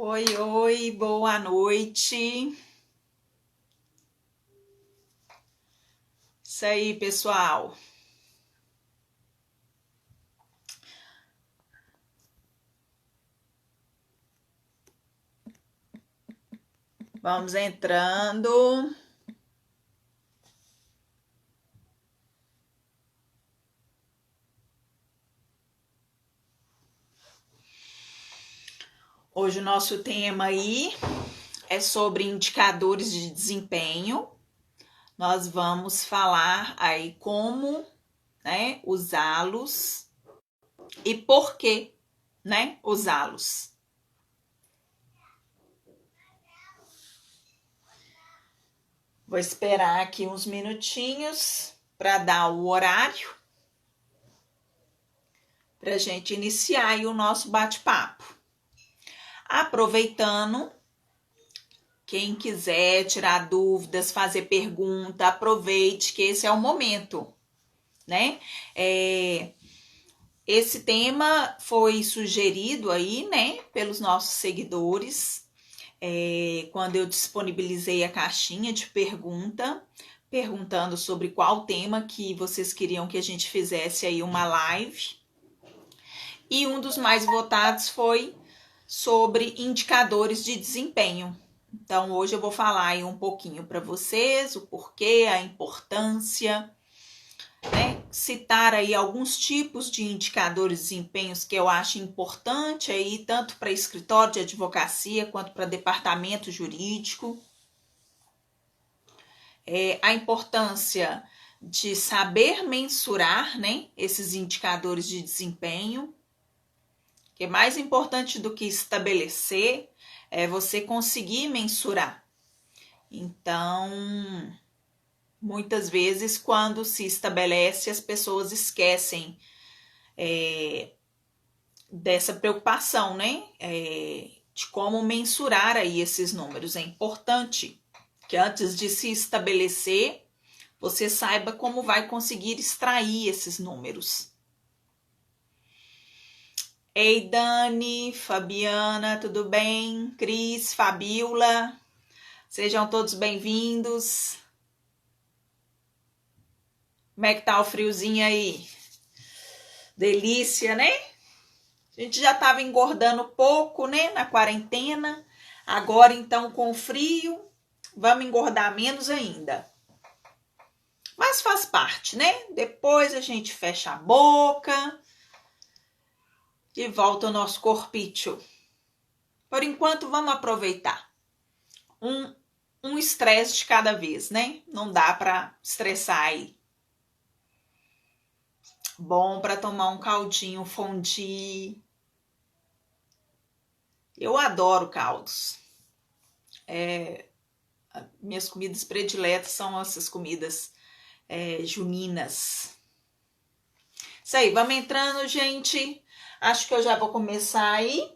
Oi, oi, boa noite. Isso aí, pessoal. Vamos entrando. Hoje o nosso tema aí é sobre indicadores de desempenho. Nós vamos falar aí como, usá-los e por que, usá-los. Vou esperar aqui uns minutinhos para dar o horário para a gente iniciar aí o nosso bate-papo. Aproveitando, quem quiser tirar dúvidas, fazer pergunta, aproveite que esse é o momento, né? Esse tema foi sugerido aí, né, pelos nossos seguidores, quando eu disponibilizei a caixinha de pergunta, perguntando sobre qual tema que vocês queriam que a gente fizesse aí uma live. E um dos mais votados foi sobre indicadores de desempenho. Então, hoje eu vou falar aí um pouquinho para vocês, o porquê, a importância, né? Citar aí alguns tipos de indicadores de desempenhos que eu acho importante aí, tanto para escritório de advocacia quanto para departamento jurídico. A importância de saber mensurar, né, esses indicadores de desempenho, que é mais importante do que estabelecer, é você conseguir mensurar. Então, muitas vezes, quando se estabelece, as pessoas esquecem dessa preocupação, né? De como mensurar aí esses números. É importante que antes de se estabelecer, você saiba como vai conseguir extrair esses números. Ei, Dani, Fabiana, tudo bem? Cris, Fabiola, sejam todos bem-vindos. Como é que tá o friozinho aí? Delícia, né? A gente já tava engordando pouco, né, na quarentena. Agora, então, com o frio, vamos engordar menos ainda. Mas faz parte, né? Depois a gente fecha a boca e volta o nosso corpício. Por enquanto, vamos aproveitar. Um estresse de cada vez, né? Não dá para estressar aí. Bom para tomar um caldinho fondue. Eu adoro caldos. Minhas comidas prediletas são essas comidas juninas. Isso aí, vamos entrando, gente. Acho que eu já vou começar aí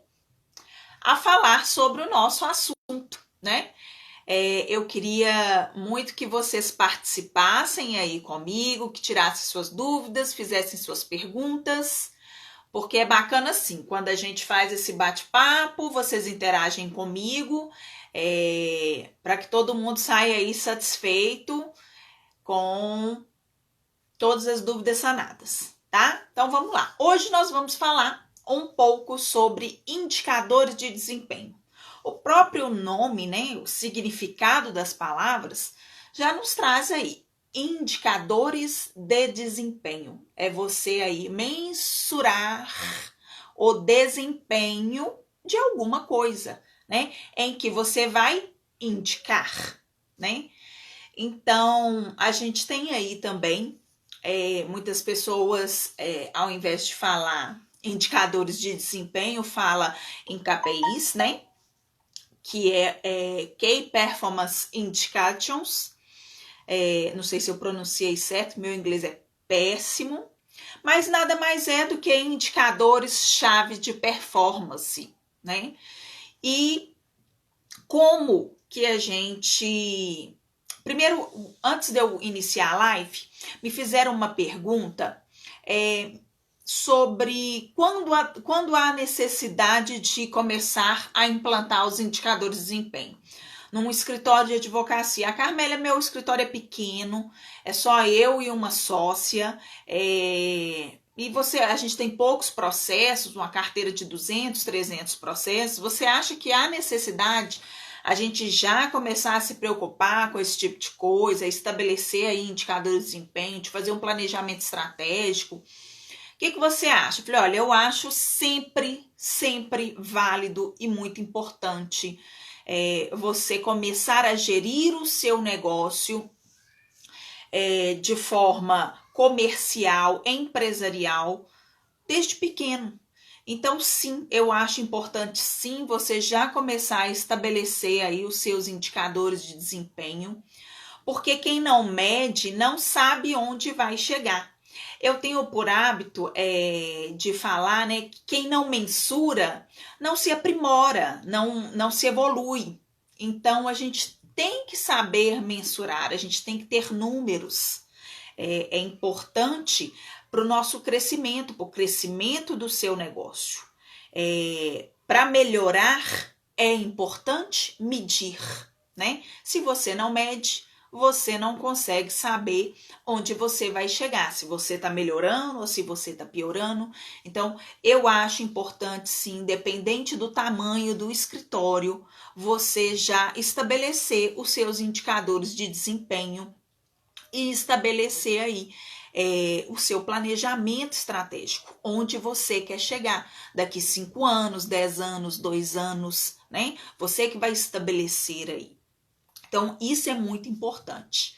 a falar sobre o nosso assunto, né? Eu queria muito que vocês participassem aí comigo, que tirassem suas dúvidas, fizessem suas perguntas, porque é bacana assim, quando a gente faz esse bate-papo, vocês interagem comigo, para que todo mundo saia aí satisfeito com todas as dúvidas sanadas, tá? Então vamos lá. Hoje nós vamos falar um pouco sobre indicadores de desempenho. O próprio nome, né, o significado das palavras, já nos traz aí indicadores de desempenho. É você aí mensurar o desempenho de alguma coisa, né, em que você vai indicar, né? Então, a gente tem aí também muitas pessoas, ao invés de falar indicadores de desempenho, fala em KPIs, né? Que é Key Performance Indications. Não sei se eu pronunciei certo, meu inglês é péssimo, mas nada mais é do que indicadores-chave de performance, né? E como que a gente... Primeiro, antes de eu iniciar a live, me fizeram uma pergunta sobre quando há necessidade de começar a implantar os indicadores de desempenho. Num escritório de advocacia. A Carmélia, meu escritório é pequeno, é só eu e uma sócia, e a gente tem poucos processos, uma carteira de 200, 300 processos. Você acha que há necessidade a gente já começar a se preocupar com esse tipo de coisa, estabelecer aí indicadores de desempenho, de fazer um planejamento estratégico? O que você acha? Eu falei, olha, eu acho sempre válido e muito importante você começar a gerir o seu negócio de forma comercial, empresarial, desde pequeno. Então, sim, eu acho importante, sim, você já começar a estabelecer aí os seus indicadores de desempenho, porque quem não mede não sabe onde vai chegar. Eu tenho por hábito de falar, né, que quem não mensura não se aprimora, não se evolui. Então, a gente tem que saber mensurar, a gente tem que ter números. É importante para o nosso crescimento, para o crescimento do seu negócio. Para melhorar, é importante medir, né? Se você não mede, você não consegue saber onde você vai chegar, se você está melhorando ou se você está piorando. Então, eu acho importante, sim, independente do tamanho do escritório, você já estabelecer os seus indicadores de desempenho e estabelecer aí o seu planejamento estratégico, onde você quer chegar daqui 5 anos, 10 anos, 2 anos, né? Você que vai estabelecer aí. Então, isso é muito importante.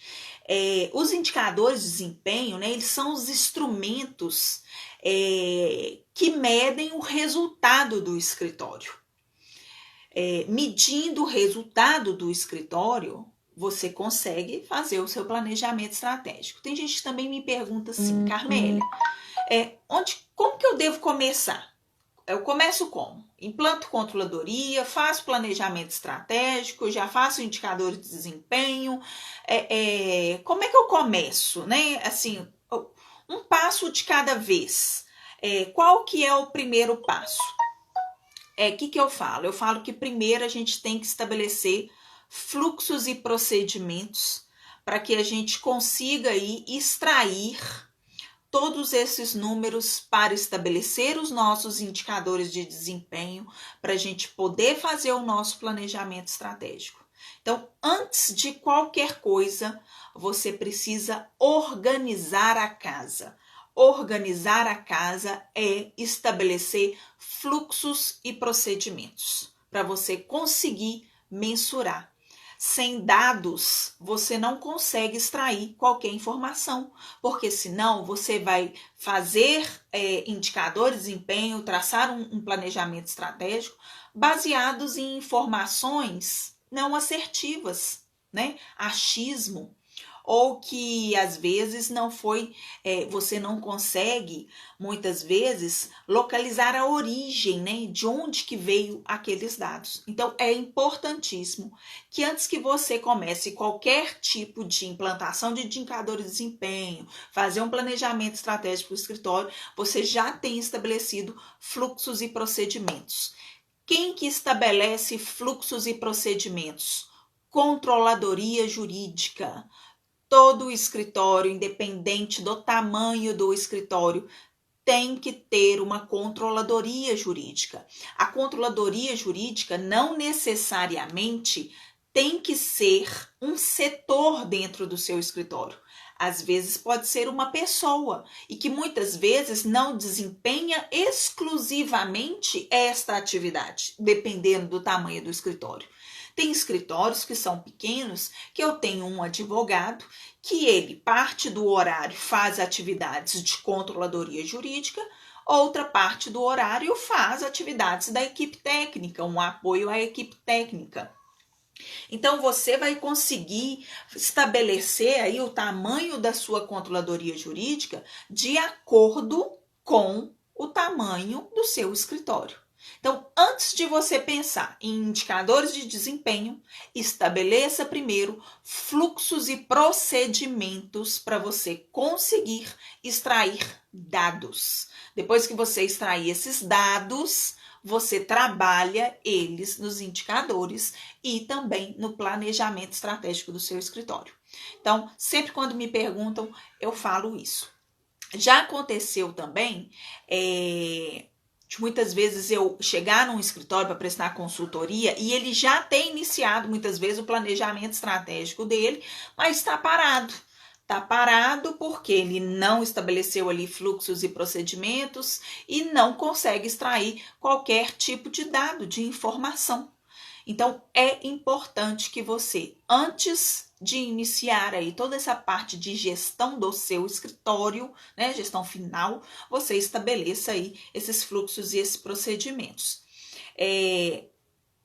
Os indicadores de desempenho, né, eles são os instrumentos que medem o resultado do escritório. Medindo o resultado do escritório, você consegue fazer o seu planejamento estratégico. Tem gente que também me pergunta assim, Carmélia, como que eu devo começar? Eu começo como? Implanto controladoria, faço planejamento estratégico, já faço indicadores de desempenho. Como é que eu começo, né? Assim, um passo de cada vez. Qual que é o primeiro passo? Que eu falo? Eu falo que primeiro a gente tem que estabelecer fluxos e procedimentos para que a gente consiga aí extrair todos esses números para estabelecer os nossos indicadores de desempenho, para a gente poder fazer o nosso planejamento estratégico. Então, antes de qualquer coisa, você precisa organizar a casa. Organizar a casa é estabelecer fluxos e procedimentos para você conseguir mensurar. Sem dados, você não consegue extrair qualquer informação, porque senão você vai fazer indicadores de desempenho, traçar um planejamento estratégico baseados em informações não assertivas, né? Achismo, ou que às vezes não foi, você não consegue, muitas vezes, localizar a origem, né, de onde que veio aqueles dados. Então, é importantíssimo que antes que você comece qualquer tipo de implantação de indicadores de desempenho, fazer um planejamento estratégico para o escritório, você já tenha estabelecido fluxos e procedimentos. Quem que estabelece fluxos e procedimentos? Controladoria jurídica. Todo escritório, independente do tamanho do escritório, tem que ter uma controladoria jurídica. A controladoria jurídica não necessariamente tem que ser um setor dentro do seu escritório. Às vezes pode ser uma pessoa e que muitas vezes não desempenha exclusivamente esta atividade, dependendo do tamanho do escritório. Tem escritórios que são pequenos, que eu tenho um advogado que ele, parte do horário, faz atividades de controladoria jurídica, outra parte do horário faz atividades da equipe técnica, um apoio à equipe técnica. Então, você vai conseguir estabelecer aí o tamanho da sua controladoria jurídica de acordo com o tamanho do seu escritório. Então, antes de você pensar em indicadores de desempenho, estabeleça primeiro fluxos e procedimentos para você conseguir extrair dados. Depois que você extrair esses dados, você trabalha eles nos indicadores e também no planejamento estratégico do seu escritório. Então, sempre quando me perguntam, eu falo isso. Já aconteceu também, de muitas vezes eu chegar num escritório para prestar consultoria e ele já tem iniciado muitas vezes o planejamento estratégico dele, mas está parado. Está parado porque ele não estabeleceu ali fluxos e procedimentos e não consegue extrair qualquer tipo de dado, de informação. Então, é importante que você, antes de iniciar aí toda essa parte de gestão do seu escritório, né, gestão final, você estabeleça aí esses fluxos e esses procedimentos.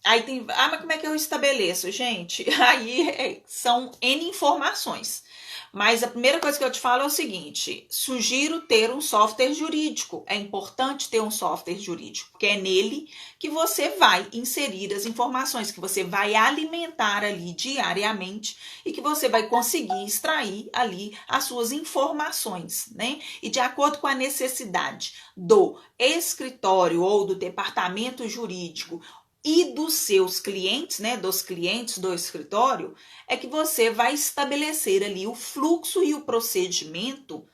Aí tem, mas como é que eu estabeleço, gente? Aí são N informações. Mas a primeira coisa que eu te falo é o seguinte: sugiro ter um software jurídico. É importante ter um software jurídico, porque é nele que você vai inserir as informações, que você vai alimentar ali diariamente e que você vai conseguir extrair ali as suas informações, né? E de acordo com a necessidade do escritório ou do departamento jurídico e dos seus clientes, né, dos clientes do escritório, é que você vai estabelecer ali o fluxo e o procedimento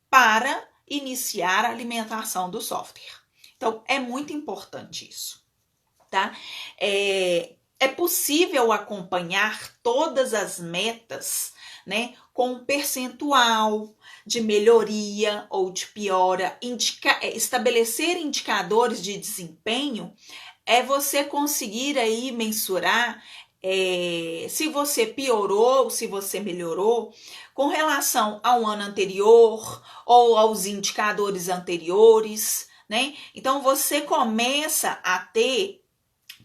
para iniciar a alimentação do software. Então, é muito importante isso, tá? É possível acompanhar todas as metas, né, com um percentual de melhoria ou de piora, estabelecer indicadores de desempenho é você conseguir aí mensurar se você piorou, se você melhorou com relação ao ano anterior ou aos indicadores anteriores, né? Então você começa a ter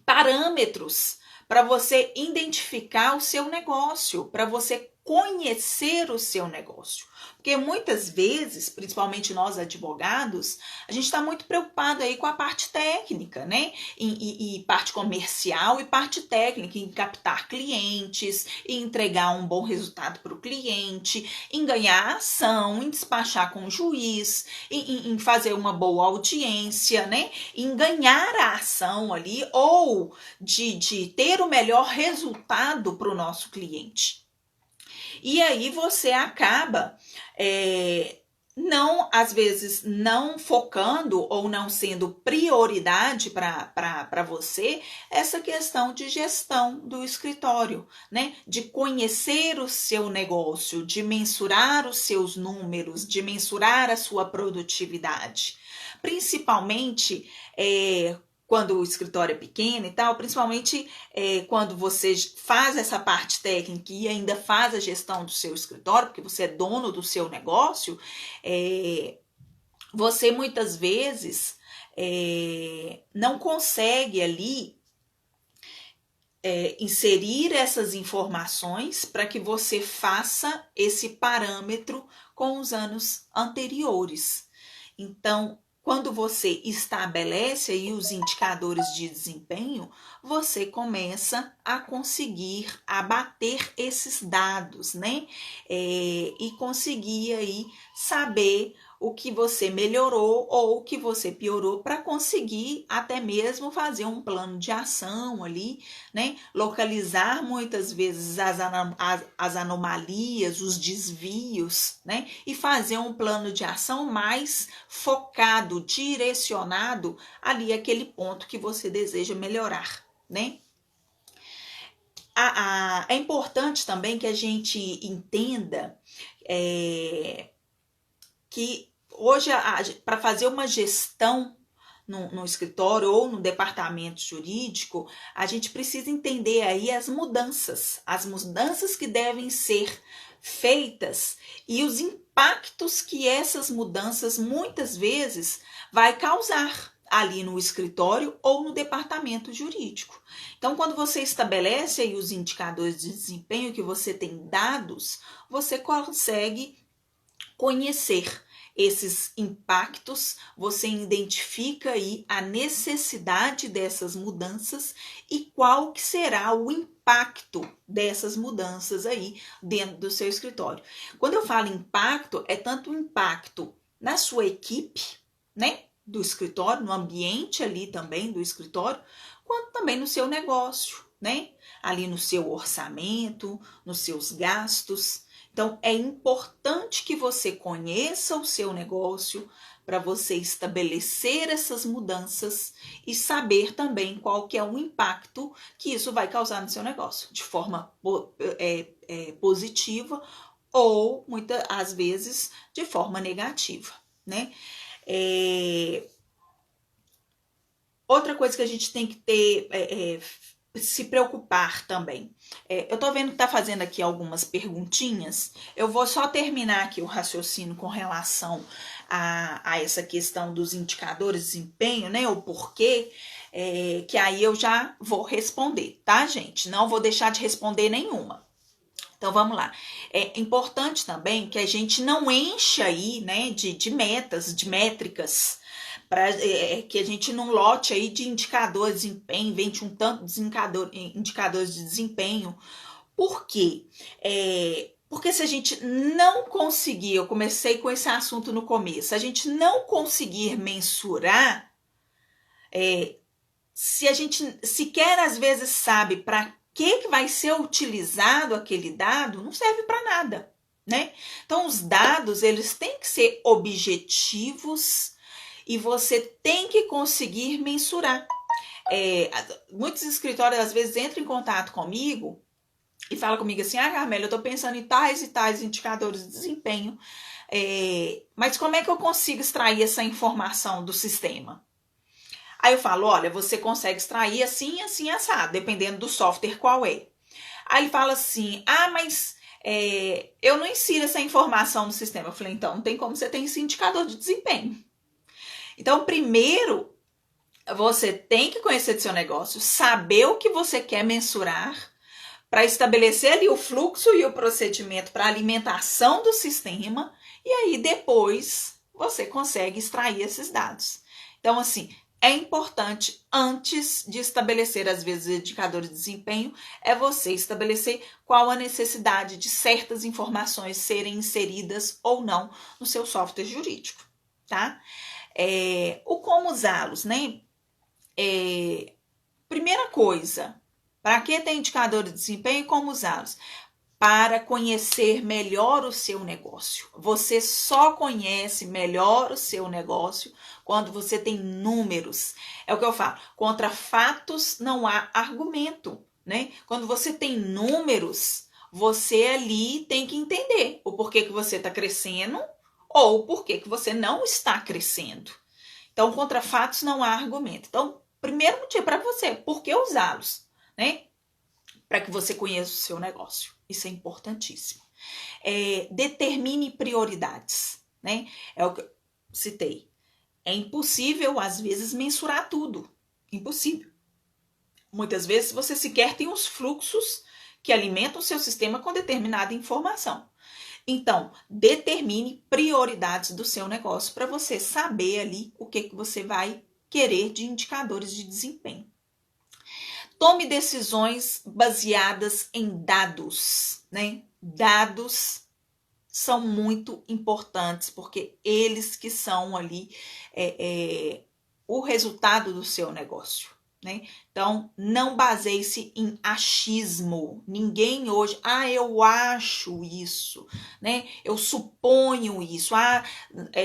parâmetros para você identificar o seu negócio, para você conhecer o seu negócio. Porque muitas vezes, principalmente nós advogados, a gente está muito preocupado aí com a parte técnica, né? E parte comercial e parte técnica, em captar clientes, em entregar um bom resultado para o cliente, em ganhar ação, em despachar com o juiz, em fazer uma boa audiência, né? Em ganhar a ação ali ou de ter o melhor resultado para o nosso cliente. E aí você acaba às vezes não focando ou não sendo prioridade para você essa questão de gestão do escritório, né? De conhecer o seu negócio, de mensurar os seus números, de mensurar a sua produtividade. Principalmente quando o escritório é pequeno e tal, principalmente quando você faz essa parte técnica e ainda faz a gestão do seu escritório, porque você é dono do seu negócio, você muitas vezes não consegue ali inserir essas informações para que você faça esse parâmetro com os anos anteriores. Então, quando você estabelece aí os indicadores de desempenho, você começa a conseguir abater esses dados, né? E conseguir aí saber o que você melhorou ou o que você piorou para conseguir até mesmo fazer um plano de ação ali, né? Localizar muitas vezes as anomalias, os desvios, né? E fazer um plano de ação mais focado, direcionado ali aquele ponto que você deseja melhorar, né? É importante também que a gente entenda que hoje, para fazer uma gestão no escritório ou no departamento jurídico, a gente precisa entender aí as mudanças que devem ser feitas e os impactos que essas mudanças muitas vezes vai causar ali no escritório ou no departamento jurídico. Então, quando você estabelece aí os indicadores de desempenho, que você tem dados, você consegue conhecer esses impactos, você identifica aí a necessidade dessas mudanças e qual que será o impacto dessas mudanças aí dentro do seu escritório. Quando eu falo impacto, é tanto o impacto na sua equipe, né, do escritório, no ambiente ali também do escritório, quanto também no seu negócio, né, ali no seu orçamento, nos seus gastos. Então, é importante que você conheça o seu negócio para você estabelecer essas mudanças e saber também qual que é o impacto que isso vai causar no seu negócio, de forma positiva ou, muitas às vezes, de forma negativa, né? Outra coisa que a gente tem que ter, se preocupar também. Eu tô vendo que tá fazendo aqui algumas perguntinhas. Eu vou só terminar aqui o raciocínio com relação a essa questão dos indicadores de desempenho, né? O porquê, que aí eu já vou responder, tá, gente? Não vou deixar de responder nenhuma. Então, vamos lá. É importante também que a gente não encha aí, né, de metas, de métricas, para que a gente não lote aí de indicadores de desempenho, invente um tanto de indicadores de desempenho. Por quê? Porque se a gente não conseguir, eu comecei com esse assunto no começo, a gente não conseguir mensurar, se a gente sequer às vezes sabe para que vai ser utilizado aquele dado, não serve para nada, né? Então, os dados, eles têm que ser objetivos e você tem que conseguir mensurar. Muitos escritórios, às vezes, entram em contato comigo e falam comigo assim, Carmela, eu estou pensando em tais e tais indicadores de desempenho, mas como é que eu consigo extrair essa informação do sistema? Aí eu falo, olha, você consegue extrair assim, assim, assado, dependendo do software qual é. Aí ele fala assim, mas eu não insiro essa informação no sistema. Eu falei, então não tem como você ter esse indicador de desempenho. Então, primeiro, você tem que conhecer do seu negócio, saber o que você quer mensurar, para estabelecer ali o fluxo e o procedimento para alimentação do sistema, e aí depois você consegue extrair esses dados. Então, assim, é importante, antes de estabelecer, às vezes, indicadores de desempenho, é você estabelecer qual a necessidade de certas informações serem inseridas ou não no seu software jurídico, tá? O como usá-los, né? Primeira coisa, para que tem indicador de desempenho e como usá-los? Para conhecer melhor o seu negócio. Você só conhece melhor o seu negócio quando você tem números. É o que eu falo, contra fatos não há argumento, né? Quando você tem números, você ali tem que entender o porquê que você está crescendo ou o porquê que você não está crescendo. Então, contra fatos não há argumento. Então, primeiro motivo para você, por que usá-los, né? Para que você conheça o seu negócio. Isso é importantíssimo. Determine prioridades, né? É o que eu citei. É impossível, às vezes, mensurar tudo. Impossível. Muitas vezes você sequer tem os fluxos que alimentam o seu sistema com determinada informação. Então, determine prioridades do seu negócio para você saber ali o que você vai querer de indicadores de desempenho. Tome decisões baseadas em dados, né? Dados são muito importantes, porque eles que são ali o resultado do seu negócio, né? Então, não baseie-se em achismo. Ninguém hoje, eu acho isso, né? Eu suponho isso.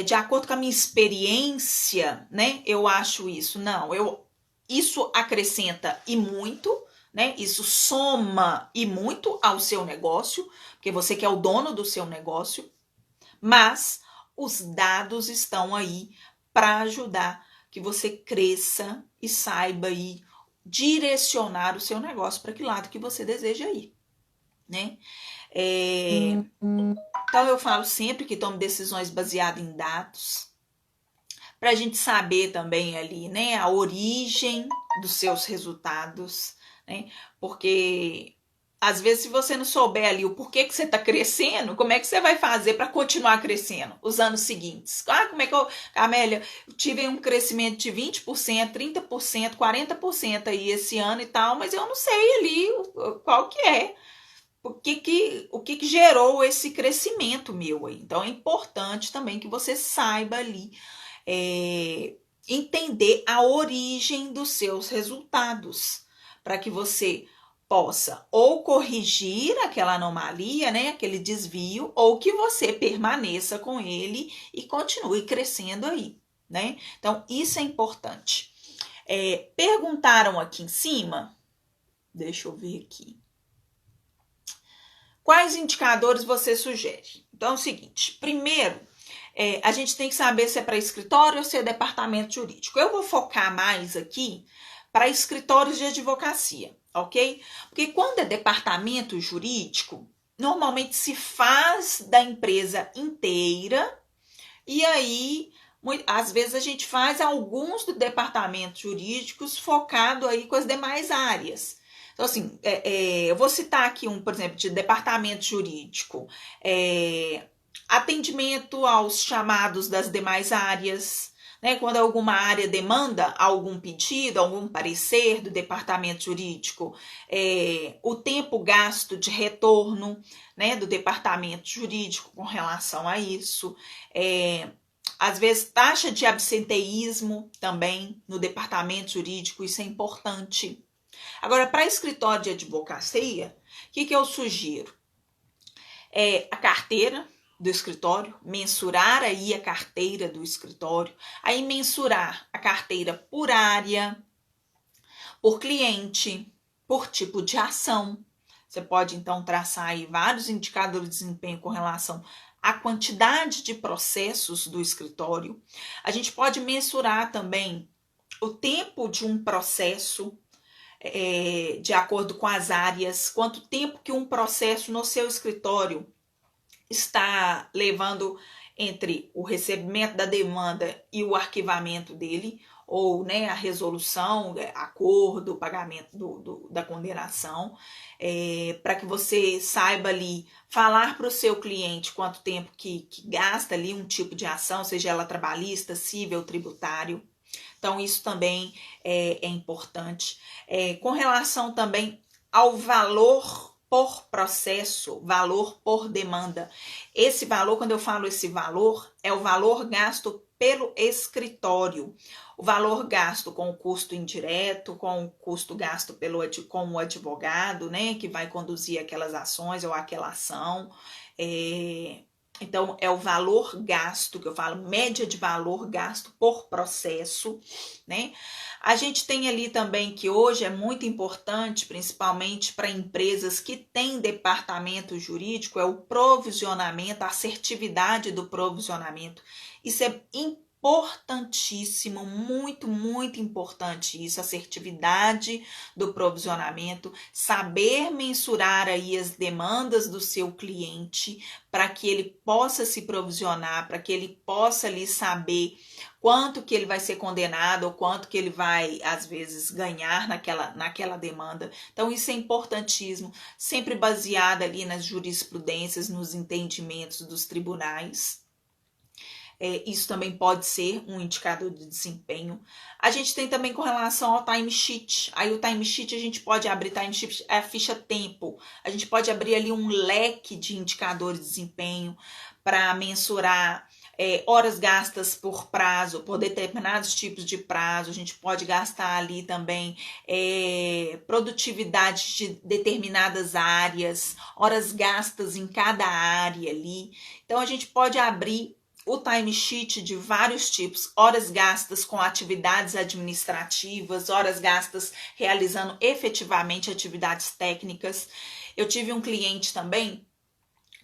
De acordo com a minha experiência, né? Eu acho isso. Não, isso acrescenta e muito, né? Isso soma e muito ao seu negócio, porque você que é o dono do seu negócio, mas os dados estão aí para ajudar que você cresça e saiba aí direcionar o seu negócio para que lado que você deseja ir, né? Então eu falo sempre que tome decisões baseadas em dados, para a gente saber também ali, né, a origem dos seus resultados, né? Porque às vezes, se você não souber ali o porquê que você está crescendo, como é que você vai fazer para continuar crescendo os anos seguintes? Ah, como é que Amélia, eu tive um crescimento de 20%, 30%, 40% aí esse ano e tal, mas eu não sei ali qual que é. O que gerou esse crescimento meu aí. Então, é importante também que você saiba ali entender a origem dos seus resultados, para que você possa ou corrigir aquela anomalia, né, aquele desvio, ou que você permaneça com ele e continue crescendo aí, né? Então, isso é importante. Perguntaram aqui em cima, deixa eu ver aqui. Quais indicadores você sugere? Então é o seguinte, primeiro, a gente tem que saber se é para escritório ou se é departamento jurídico. Eu vou focar mais aqui para escritórios de advocacia, ok? Porque quando é departamento jurídico, normalmente se faz da empresa inteira e aí, às vezes a gente faz alguns do departamentos jurídicos focado aí com as demais áreas. Então, assim, eu vou citar aqui por exemplo, de departamento jurídico, atendimento aos chamados das demais áreas, né? Quando alguma área demanda algum pedido, algum parecer do departamento jurídico, o tempo gasto de retorno, né, do departamento jurídico com relação a isso, às vezes taxa de absenteísmo também no departamento jurídico, isso é importante. Agora, para escritório de advocacia, o que eu sugiro? A carteira do escritório, mensurar aí a carteira do escritório, aí mensurar a carteira por área, por cliente, por tipo de ação. Você pode, então, traçar aí vários indicadores de desempenho com relação à quantidade de processos do escritório. A gente pode mensurar também o tempo de um processo, de acordo com as áreas, quanto tempo que um processo no seu escritório está levando entre o recebimento da demanda e o arquivamento dele, ou, né, a resolução, acordo, pagamento da condenação, para que você saiba ali falar para o seu cliente quanto tempo que gasta ali um tipo de ação, seja ela trabalhista, civil, tributário. Então, isso também é importante. Com relação também ao valor por processo, valor por demanda. Esse valor, quando eu falo esse valor, é o valor gasto pelo escritório. O valor gasto com o custo indireto, com o custo gasto com o advogado, né, que vai conduzir aquelas ações ou aquela ação. Então, é o valor gasto, que eu falo, média de valor gasto por processo, né? A gente tem ali também que hoje é muito importante, principalmente para empresas que têm departamento jurídico, é o provisionamento, a assertividade do provisionamento. Isso é importantíssimo, muito, muito importante isso, assertividade do provisionamento, saber mensurar aí as demandas do seu cliente para que ele possa se provisionar, para que ele possa ali saber quanto que ele vai ser condenado ou quanto que ele vai, às vezes, ganhar naquela demanda. Então, isso é importantíssimo, sempre baseado ali nas jurisprudências, nos entendimentos dos tribunais. Isso também pode ser um indicador de desempenho. A gente tem também com relação ao timesheet. Aí o timesheet a gente pode abrir, timesheet é a ficha tempo. A gente pode abrir ali um leque de indicadores de desempenho para mensurar horas gastas por prazo, por determinados tipos de prazo. A gente pode gastar ali também produtividade de determinadas áreas, horas gastas em cada área ali. Então, a gente pode abrir o timesheet de vários tipos, horas gastas com atividades administrativas, horas gastas realizando efetivamente atividades técnicas. Eu tive um cliente também,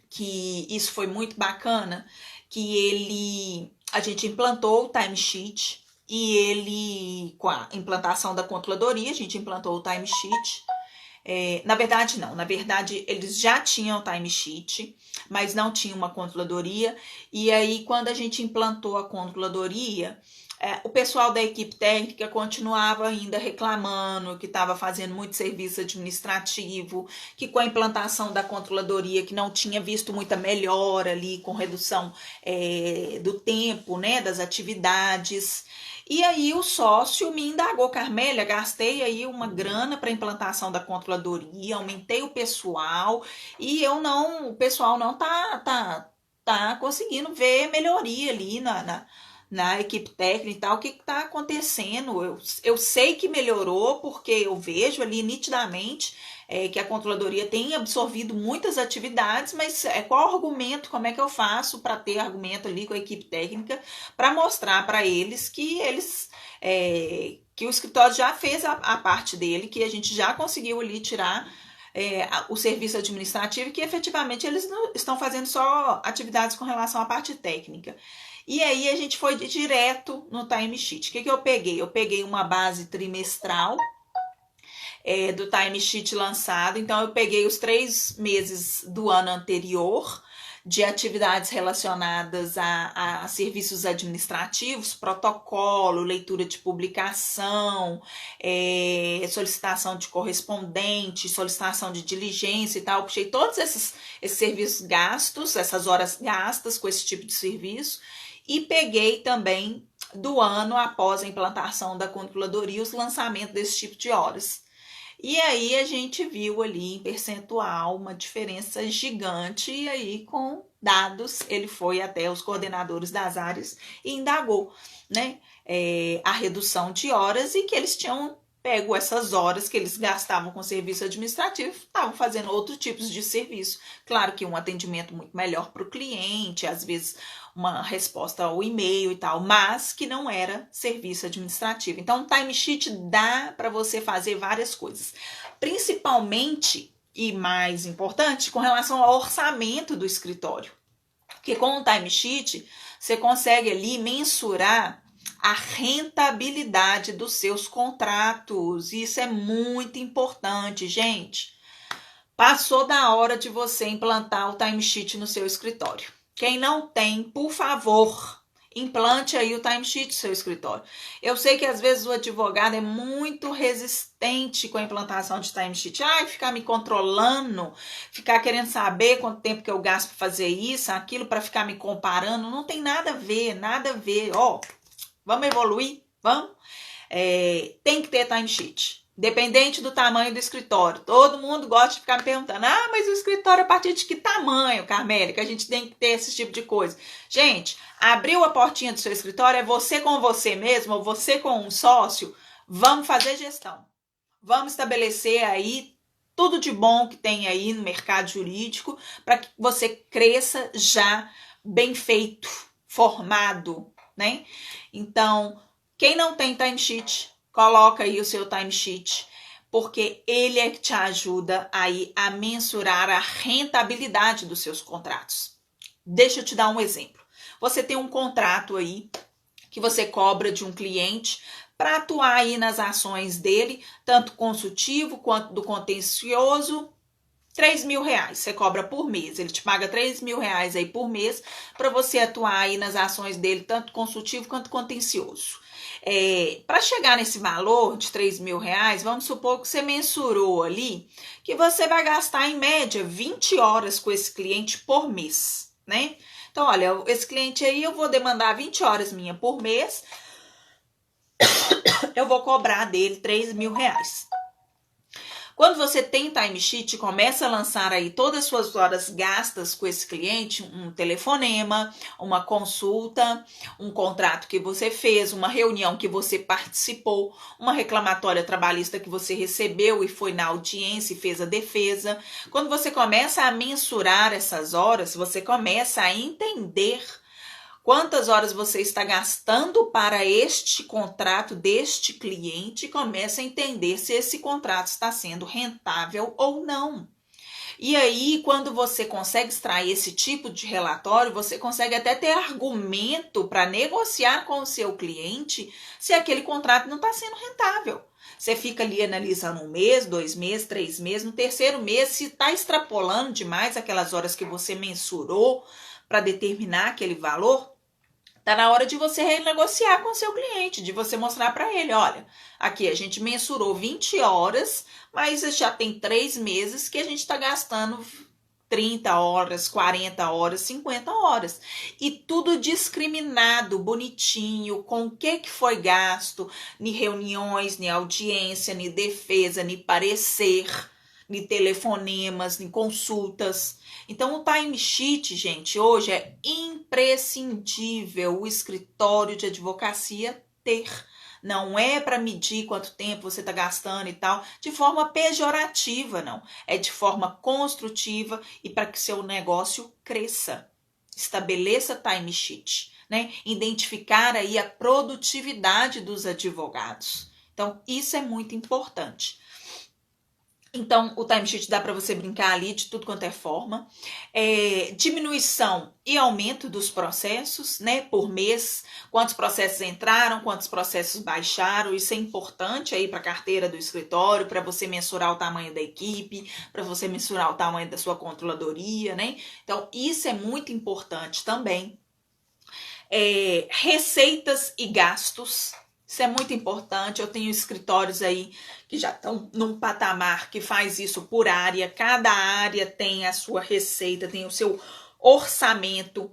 que isso foi muito bacana, que a gente implantou o timesheet e ele, com a implantação da controladoria, a gente implantou o timesheet. Na verdade eles já tinham o timesheet, mas não tinha uma controladoria, e aí quando a gente implantou a controladoria, O pessoal da equipe técnica continuava ainda reclamando que estava fazendo muito serviço administrativo, que com a implantação da controladoria que não tinha visto muita melhora ali com redução do tempo, né, das atividades. E aí o sócio me indagou: Carmélia, gastei aí uma grana para implantação da controladoria, aumentei o pessoal e o pessoal não tá conseguindo ver melhoria ali na equipe técnica e tal. O que está acontecendo? Eu sei que melhorou, porque eu vejo ali nitidamente que a controladoria tem absorvido muitas atividades, mas qual o argumento? Como é que eu faço para ter argumento ali com a equipe técnica para mostrar para eles que que o escritório já fez a parte dele, que a gente já conseguiu ali tirar o serviço administrativo e que efetivamente eles não estão fazendo só atividades com relação à parte técnica. E aí a gente foi direto no timesheet. O que eu peguei? Eu peguei uma base trimestral do timesheet lançado. Então eu peguei os 3 meses do ano anterior de atividades relacionadas a serviços administrativos, protocolo, leitura de publicação, solicitação de correspondente, solicitação de diligência e tal. Puxei todos esses serviços gastos, essas horas gastas com esse tipo de serviço, e peguei também do ano após a implantação da controladoria os lançamentos desse tipo de horas. E aí a gente viu ali em percentual uma diferença gigante, e aí com dados ele foi até os coordenadores das áreas e indagou, né, a redução de horas, e que eles tinham pego essas horas que eles gastavam com serviço administrativo, estavam fazendo outros tipos de serviço. Claro que um atendimento muito melhor para o cliente, às vezes uma resposta ao e-mail e tal, mas que não era serviço administrativo. Então, o timesheet dá para você fazer várias coisas, principalmente e mais importante com relação ao orçamento do escritório, porque com o timesheet você consegue ali mensurar a rentabilidade dos seus contratos. Isso é muito importante, gente. Passou da hora de você implantar o timesheet no seu escritório. Quem não tem, por favor, implante aí o timesheet no seu escritório. Eu sei que às vezes o advogado é muito resistente com a implantação de timesheet. Ficar me controlando, ficar querendo saber quanto tempo que eu gasto para fazer isso, aquilo, para ficar me comparando. Não tem nada a ver, nada a ver. Vamos evoluir? Vamos? Tem que ter timesheet. Dependente do tamanho do escritório. Todo mundo gosta de ficar me perguntando: mas o escritório é a partir de que tamanho, Carmélia, que a gente tem que ter esse tipo de coisa? Gente, abriu a portinha do seu escritório, é você com você mesmo, ou você com um sócio, vamos fazer gestão. Vamos estabelecer aí tudo de bom que tem aí no mercado jurídico para que você cresça já bem feito, formado, né? Então, quem não tem timesheet, coloca aí o seu timesheet, porque ele é que te ajuda aí a mensurar a rentabilidade dos seus contratos. Deixa eu te dar um exemplo. Você tem um contrato aí que você cobra de um cliente para atuar aí nas ações dele, tanto consultivo quanto do contencioso. R$3.000 você cobra por mês, ele te paga R$3.000 aí por mês para você atuar aí nas ações dele, tanto consultivo quanto contencioso. Para chegar nesse valor de R$3.000, vamos supor que você mensurou ali que você vai gastar em média 20 horas com esse cliente por mês, né? Então, olha, esse cliente aí eu vou demandar 20 horas minha por mês, eu vou cobrar dele R$3.000. Quando você tem timesheet, começa a lançar aí todas as suas horas gastas com esse cliente, um telefonema, uma consulta, um contrato que você fez, uma reunião que você participou, uma reclamatória trabalhista que você recebeu e foi na audiência e fez a defesa. Quando você começa a mensurar essas horas, você começa a entender quantas horas você está gastando para este contrato deste cliente, e começa a entender se esse contrato está sendo rentável ou não. E aí, quando você consegue extrair esse tipo de relatório, você consegue até ter argumento para negociar com o seu cliente se aquele contrato não está sendo rentável. Você fica ali analisando 1 mês, 2 meses, 3 meses, no terceiro mês, se está extrapolando demais aquelas horas que você mensurou para determinar aquele valor, Tá na hora de você renegociar com o seu cliente, de você mostrar para ele, olha, aqui a gente mensurou 20 horas, mas já tem 3 meses que a gente está gastando 30 horas, 40 horas, 50 horas. E tudo discriminado, bonitinho, com o que foi gasto, em reuniões, em audiência, em defesa, em parecer, em telefonemas, em consultas. Então, o timesheet, gente, hoje é imprescindível o escritório de advocacia ter. Não é para medir quanto tempo você está gastando e tal, de forma pejorativa, não. É de forma construtiva e para que seu negócio cresça. Estabeleça timesheet, né? Identificar aí a produtividade dos advogados. Então, isso é muito importante. Então, o timesheet dá para você brincar ali de tudo quanto é forma. Diminuição e aumento dos processos, né? Por mês, quantos processos entraram, quantos processos baixaram. Isso é importante aí para a carteira do escritório, para você mensurar o tamanho da equipe, para você mensurar o tamanho da sua controladoria, né? Então, isso é muito importante também. Receitas e gastos. Isso é muito importante. Eu tenho escritórios aí que já estão num patamar que faz isso por área. Cada área tem a sua receita, tem o seu orçamento,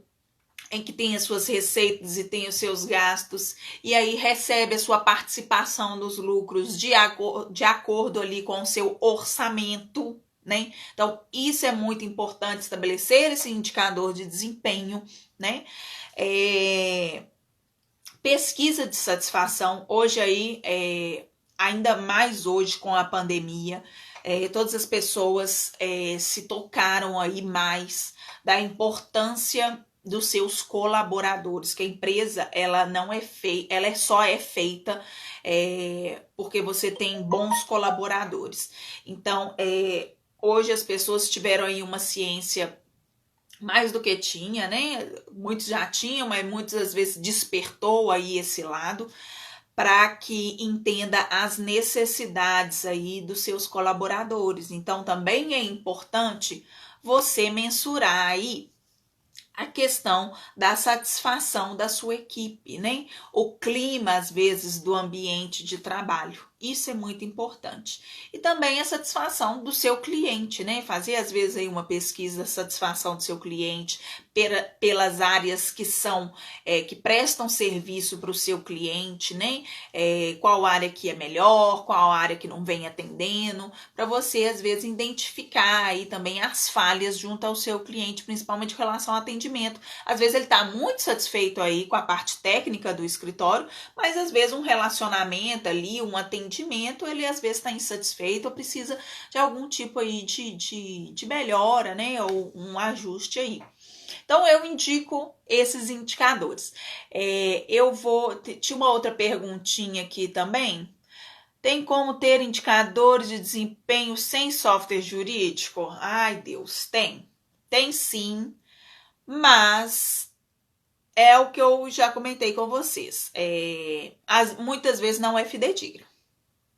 em que tem as suas receitas e tem os seus gastos. E aí recebe a sua participação nos lucros de acordo ali com o seu orçamento, né? Então, isso é muito importante, estabelecer esse indicador de desempenho, né? Pesquisa de satisfação, hoje aí, ainda mais hoje com a pandemia, todas as pessoas se tocaram aí mais da importância dos seus colaboradores, que a empresa ela não é feita, ela só é feita porque você tem bons colaboradores. Então, hoje as pessoas tiveram aí uma ciência mais do que tinha, né? Muitos já tinham, mas muitas às vezes despertou aí esse lado para que entenda as necessidades aí dos seus colaboradores. Então também é importante você mensurar aí a questão da satisfação da sua equipe, né? O clima, às vezes, do ambiente de trabalho. Isso é muito importante. E também a satisfação do seu cliente, né? Fazer, às vezes, aí uma pesquisa da satisfação do seu cliente pelas áreas que são, que prestam serviço para o seu cliente, né? Qual área que é melhor, qual área que não vem atendendo, para você, às vezes, identificar aí também as falhas junto ao seu cliente, principalmente em relação ao atendimento. Às vezes ele está muito satisfeito aí com a parte técnica do escritório, mas às vezes um relacionamento ali, um atendimento, ele às vezes está insatisfeito ou precisa de algum tipo aí de melhora, né? Ou um ajuste aí. Então, eu indico esses indicadores. Tinha uma outra perguntinha aqui também. Tem como ter indicadores de desempenho sem software jurídico? Ai, Deus, tem. Tem sim, mas é o que eu já comentei com vocês. Muitas vezes não é fidedigno.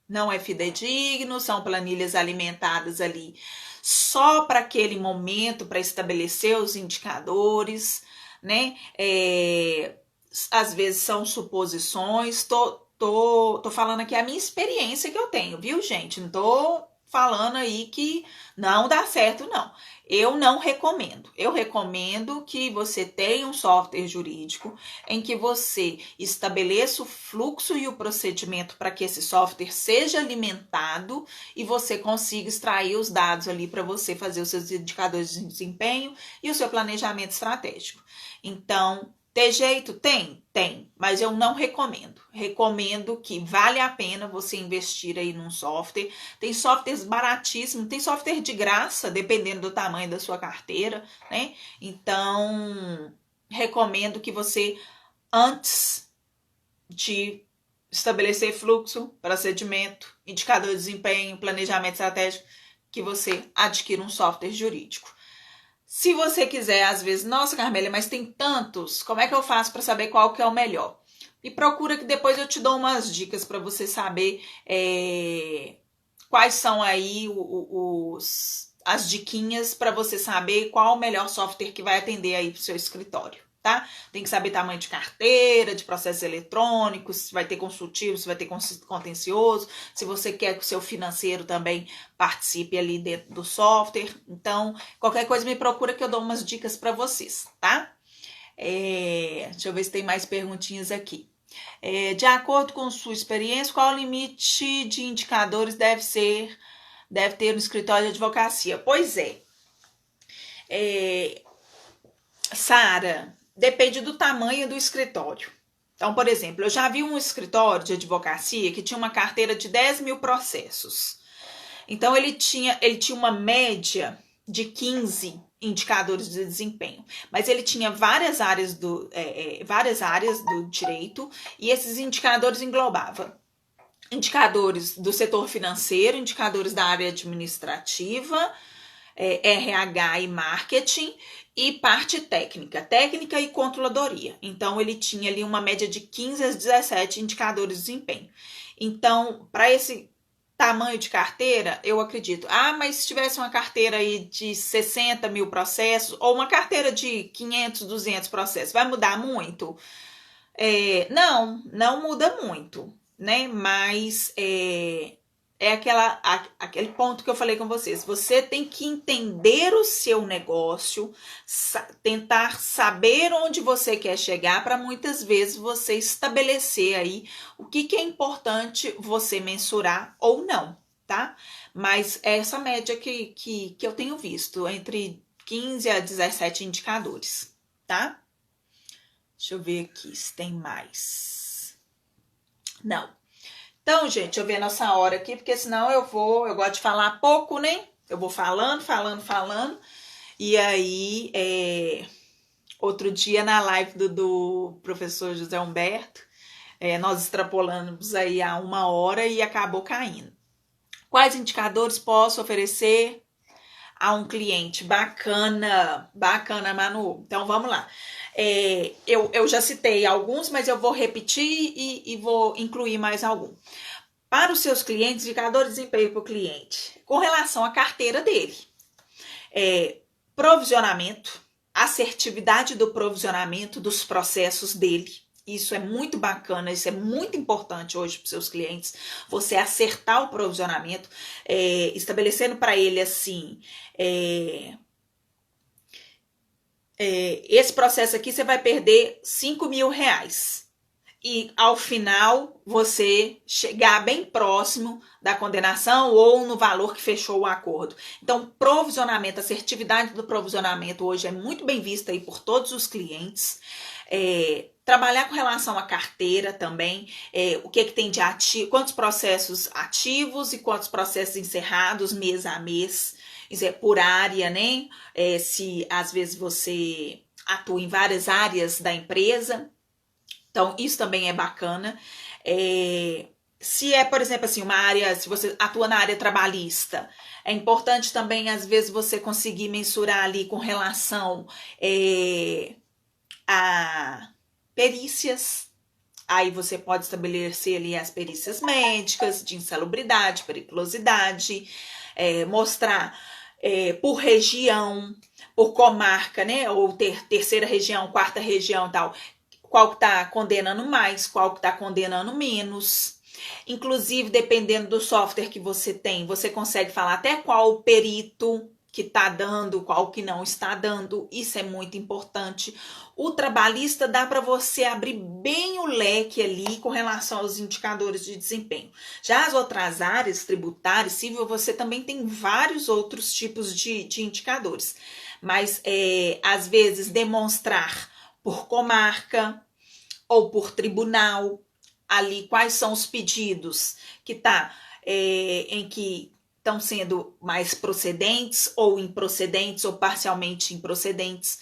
Não é fidedigno, são planilhas alimentadas ali só para aquele momento, para estabelecer os indicadores, né? Às vezes são suposições. Tô falando aqui a minha experiência que eu tenho, viu, gente? Não tô falando aí que não dá certo, não. Eu não recomendo. Eu recomendo que você tenha um software jurídico em que você estabeleça o fluxo e o procedimento para que esse software seja alimentado e você consiga extrair os dados ali para você fazer os seus indicadores de desempenho e o seu planejamento estratégico. Então, ter jeito? Tem, mas eu não recomendo. Recomendo que vale a pena você investir aí num software. Tem softwares baratíssimos, tem software de graça, dependendo do tamanho da sua carteira, né? Então, recomendo que você, antes de estabelecer fluxo, procedimento, indicador de desempenho, planejamento estratégico, que você adquira um software jurídico. Se você quiser, às vezes, nossa, Carmélia, mas tem tantos, como é que eu faço para saber qual que é o melhor? E procura que depois eu te dou umas dicas para você saber quais são aí as diquinhas para você saber qual o melhor software que vai atender aí para o seu escritório, tá? Tem que saber tamanho de carteira, de processos eletrônicos, se vai ter consultivo, se vai ter contencioso, se você quer que o seu financeiro também participe ali dentro do software. Então, qualquer coisa me procura que eu dou umas dicas para vocês, tá? Deixa eu ver se tem mais perguntinhas aqui. De acordo com sua experiência, qual o limite de indicadores deve ter no escritório de advocacia? Pois Sara, depende do tamanho do escritório. Então, por exemplo, eu já vi um escritório de advocacia que tinha uma carteira de 10 mil processos. Então, ele tinha uma média de 15 indicadores de desempenho, mas ele tinha várias áreas do direito, e esses indicadores englobavam indicadores do setor financeiro, indicadores da área administrativa, RH e marketing, e parte técnica e controladoria. Então, ele tinha ali uma média de 15 a 17 indicadores de desempenho. Então, para esse tamanho de carteira, eu acredito. Mas se tivesse uma carteira aí de 60 mil processos, ou uma carteira de 500, 200 processos, vai mudar muito? Não muda muito, né? Mas aquele ponto que eu falei com vocês. Você tem que entender o seu negócio, tentar saber onde você quer chegar, para muitas vezes você estabelecer aí o que é importante você mensurar ou não, tá? Mas essa média que eu tenho visto, entre 15 a 17 indicadores, tá? Deixa eu ver aqui se tem mais. Não. Então, gente, eu ver a nossa hora aqui, porque senão eu gosto de falar pouco, né? Eu vou falando. E aí, outro dia na live do professor José Humberto, nós extrapolamos aí a 1 hora e acabou caindo. Quais indicadores posso oferecer a um cliente? Bacana, Manu. Então, vamos lá. Eu já citei alguns, mas eu vou repetir e vou incluir mais algum. Para os seus clientes, indicador de desempenho para o cliente, com relação à carteira dele. Provisionamento, assertividade do provisionamento dos processos dele. Isso é muito bacana, isso é muito importante hoje para os seus clientes, você acertar o provisionamento, estabelecendo para ele assim, esse processo aqui você vai perder 5 mil reais. E ao final você chegar bem próximo da condenação ou no valor que fechou o acordo. Então, provisionamento, assertividade do provisionamento hoje é muito bem vista aí por todos os clientes. Trabalhar com relação à carteira também, o que tem de ativo, quantos processos ativos e quantos processos encerrados mês a mês, isso é por área, né? Se às vezes você atua em várias áreas da empresa. Então, isso também é bacana. Se por exemplo, assim, uma área, se você atua na área trabalhista, é importante também, às vezes, você conseguir mensurar ali com relação a perícias. Aí você pode estabelecer ali as perícias médicas, de insalubridade, periculosidade, mostrar por região, por comarca, né? Ou terceira região, quarta região e tal. Qual que está condenando mais, qual que está condenando menos. Inclusive, dependendo do software que você tem, você consegue falar até qual o perito que está dando, qual que não está dando. Isso é muito importante. O trabalhista dá para você abrir bem o leque ali com relação aos indicadores de desempenho. Já as outras áreas, tributária, civil, você também tem vários outros tipos de indicadores. Mas, às vezes, demonstrar por comarca ou por tribunal, ali quais são os pedidos que em que estão sendo mais procedentes ou improcedentes ou parcialmente improcedentes.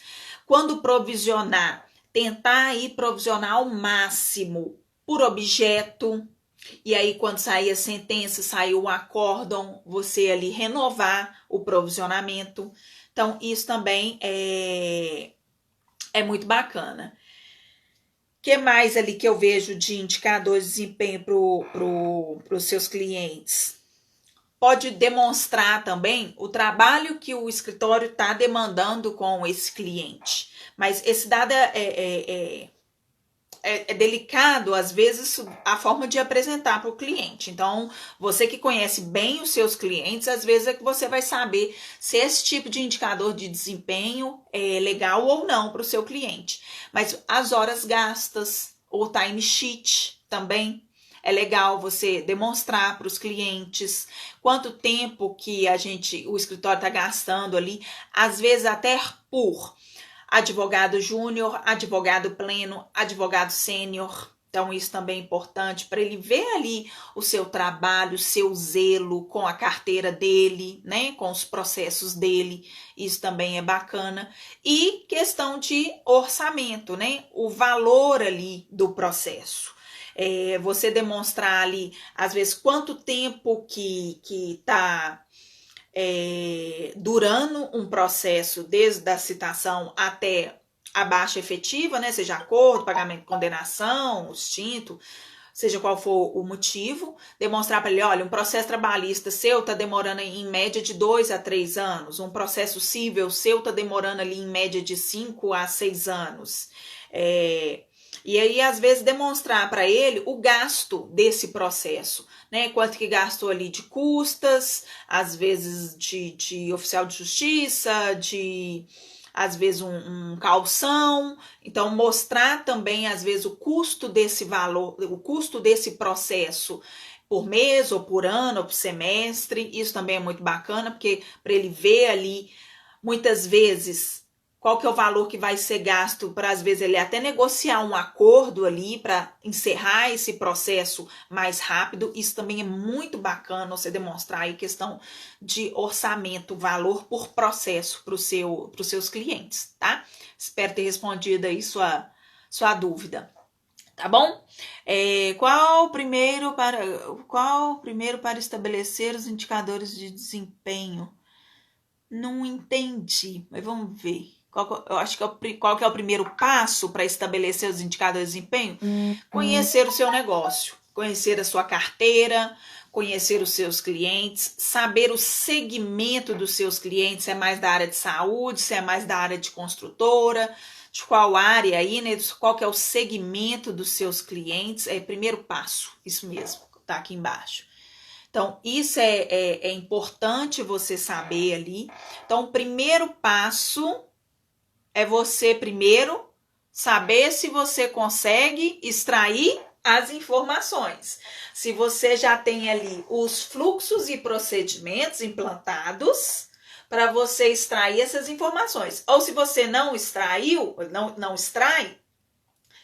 Quando provisionar, tentar aí provisionar ao máximo por objeto, e aí quando sair a sentença, sair o acórdão, você ali renovar o provisionamento. Então, isso também é muito bacana. O que mais ali que eu vejo de indicadores de desempenho para os seus clientes? pode demonstrar também o trabalho que o escritório está demandando com esse cliente. Mas esse dado é delicado, às vezes, a forma de apresentar para o cliente. Então, você que conhece bem os seus clientes, às vezes é que você vai saber se esse tipo de indicador de desempenho é legal ou não para o seu cliente. Mas as horas gastas, o time sheet também é legal você demonstrar para os clientes quanto tempo que o escritório está gastando ali, às vezes até por advogado júnior, advogado pleno, advogado sênior. Então, isso também é importante para ele ver ali o seu trabalho, o seu zelo com a carteira dele, né? Com os processos dele. Isso também é bacana. E questão de orçamento, né? O valor ali do processo. Você demonstrar ali, às vezes, quanto tempo que está durando um processo desde a citação até a baixa efetiva, né? Seja acordo, pagamento de condenação, extinto, seja qual for o motivo, demonstrar para ele, olha, um processo trabalhista seu está demorando em média de 2 a 3 anos, um processo civil seu está demorando ali em média de 5 a 6 anos. E aí, às vezes, demonstrar para ele o gasto desse processo, né? Quanto que gastou ali de custas, às vezes de oficial de justiça, às vezes um calção. Então, mostrar também, às vezes, o custo desse valor, o custo desse processo por mês, ou por ano, ou por semestre. Isso também é muito bacana, porque para ele ver ali, muitas vezes, qual que é o valor que vai ser gasto para, às vezes, ele até negociar um acordo ali para encerrar esse processo mais rápido. Isso também é muito bacana, você demonstrar aí questão de orçamento, valor por processo para os seus clientes, tá? Espero ter respondido aí sua dúvida. Tá bom? Qual o primeiro para estabelecer os indicadores de desempenho? Não entendi, mas vamos ver. Eu acho que qual que é o primeiro passo para estabelecer os indicadores de desempenho? Conhecer o seu negócio, conhecer a sua carteira, conhecer os seus clientes, saber o segmento dos seus clientes, se é mais da área de saúde, se é mais da área de construtora, de qual área aí, né? Qual que é o segmento dos seus clientes. Primeiro passo, isso mesmo, tá aqui embaixo. Então, isso é importante você saber ali. Então, o primeiro passo é você primeiro saber se você consegue extrair as informações. Se você já tem ali os fluxos e procedimentos implantados para você extrair essas informações. Ou se você não extraiu, não extrai,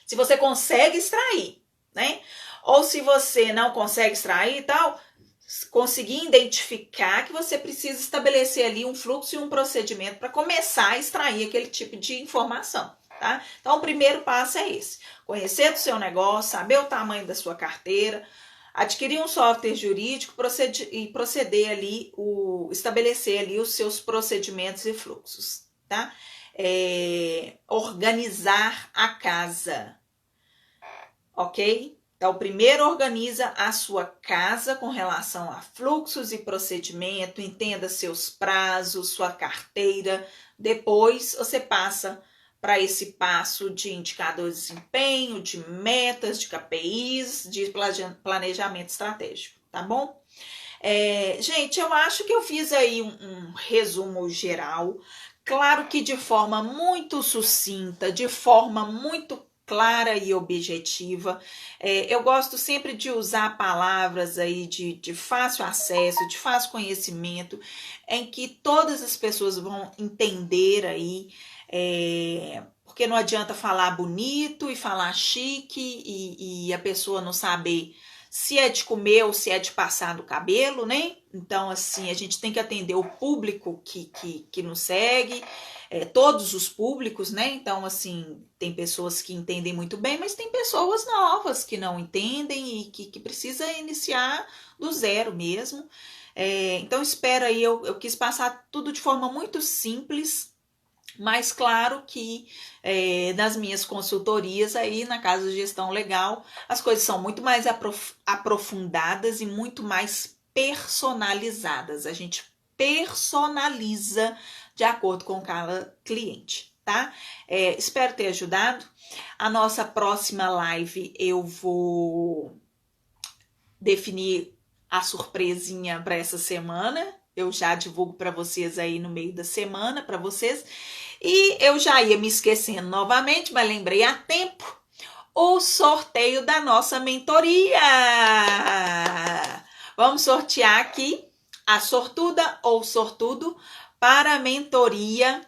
se você consegue extrair, né? Ou se você não consegue extrair e tal, conseguir identificar que você precisa estabelecer ali um fluxo e um procedimento para começar a extrair aquele tipo de informação, tá? Então, o primeiro passo é esse. Conhecer o seu negócio, saber o tamanho da sua carteira, adquirir um software jurídico e proceder ali, estabelecer ali os seus procedimentos e fluxos, tá? Organizar a casa, ok? Então, primeiro organiza a sua casa com relação a fluxos e procedimento, entenda seus prazos, sua carteira. Depois, você passa para esse passo de indicador de desempenho, de metas, de KPIs, de planejamento estratégico, tá bom? Gente, eu acho que eu fiz aí um resumo geral. Claro que de forma muito sucinta, de forma muito clara e objetiva. Eu gosto sempre de usar palavras aí de fácil acesso, de fácil conhecimento, em que todas as pessoas vão entender aí, porque não adianta falar bonito e falar chique e a pessoa não saber se é de comer ou se é de passar no cabelo, né? Então, assim, a gente tem que atender o público que nos segue, todos os públicos, né? Então, assim, tem pessoas que entendem muito bem, mas tem pessoas novas que não entendem e que precisa iniciar do zero mesmo. Então, espero aí, eu quis passar tudo de forma muito simples, mas claro que nas minhas consultorias aí na Casa de Gestão Legal, as coisas são muito mais aprofundadas e muito mais personalizadas. A gente personaliza de acordo com cada cliente, tá? Espero ter ajudado. A nossa próxima live eu vou definir a surpresinha para essa semana. Eu já divulgo para vocês aí no meio da semana, para vocês. E eu já ia me esquecendo novamente, mas lembrei a tempo. O sorteio da nossa mentoria. Vamos sortear aqui a sortuda ou sortudo para a mentoria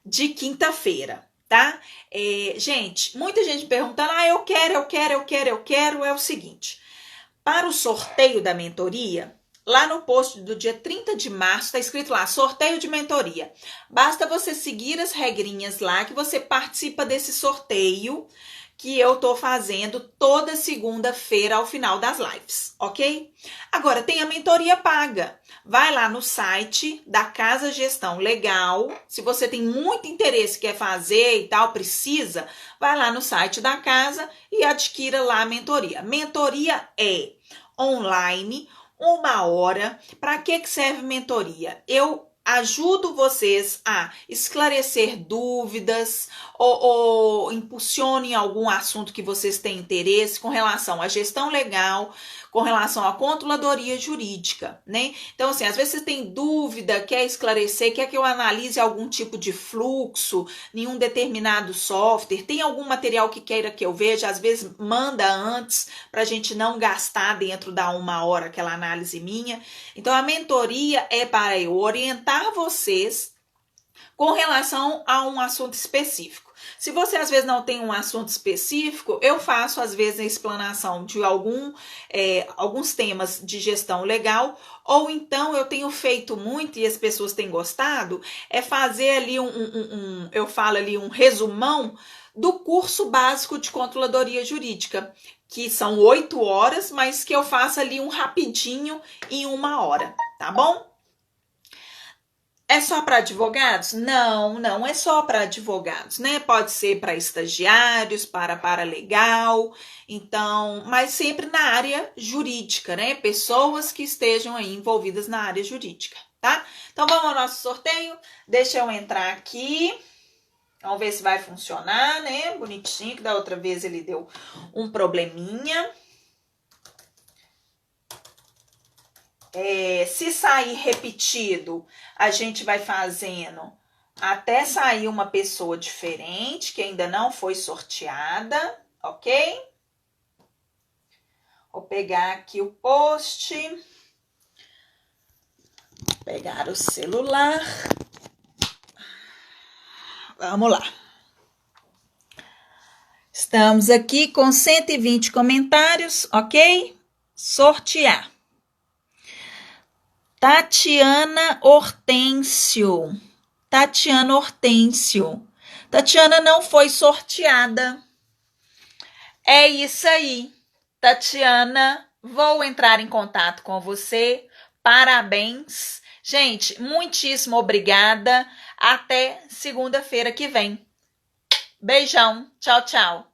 de quinta-feira, tá? Gente, muita gente perguntando, eu quero. É o seguinte, para o sorteio da mentoria, lá no post do dia 30 de março, tá escrito lá, sorteio de mentoria. Basta você seguir as regrinhas lá que você participa desse sorteio que eu tô fazendo toda segunda-feira ao final das lives, ok? Agora, tem a mentoria paga. Vai lá no site da Casa Gestão Legal. Se você tem muito interesse, quer fazer e tal, precisa, vai lá no site da casa e adquira lá a mentoria. Mentoria é online, 1 hora. Para que serve mentoria? Eu ajudo vocês a esclarecer dúvidas ou impulsionem algum assunto que vocês têm interesse com relação à gestão legal, com relação à controladoria jurídica, né? Então, assim, às vezes você tem dúvida, quer esclarecer, quer que eu analise algum tipo de fluxo em um determinado software, tem algum material que queira que eu veja, às vezes manda antes para a gente não gastar dentro da 1 hora aquela análise minha. Então, a mentoria é para eu orientar vocês com relação a um assunto específico. Se você às vezes não tem um assunto específico, eu faço às vezes a explanação de alguns temas de gestão legal, ou então eu tenho feito muito e as pessoas têm gostado, é fazer ali eu falo ali um resumão do curso básico de controladoria jurídica, que são 8 horas, mas que eu faço ali um rapidinho em 1 hora, tá bom? É só para advogados? Não é só para advogados, né? Pode ser para estagiários, para paralegal, então, mas sempre na área jurídica, né? Pessoas que estejam aí envolvidas na área jurídica, tá? Então, vamos ao nosso sorteio. Deixa eu entrar aqui. Vamos ver se vai funcionar, né? Bonitinho, que da outra vez ele deu um probleminha. Se sair repetido, a gente vai fazendo até sair uma pessoa diferente, que ainda não foi sorteada, ok? Vou pegar aqui o post. Pegar o celular. Vamos lá. Estamos aqui com 120 comentários, ok? Sortear. Tatiana Hortêncio. Tatiana não foi sorteada. É isso aí. Tatiana, vou entrar em contato com você. Parabéns. Gente, muitíssimo obrigada. Até segunda-feira que vem. Beijão. Tchau, tchau.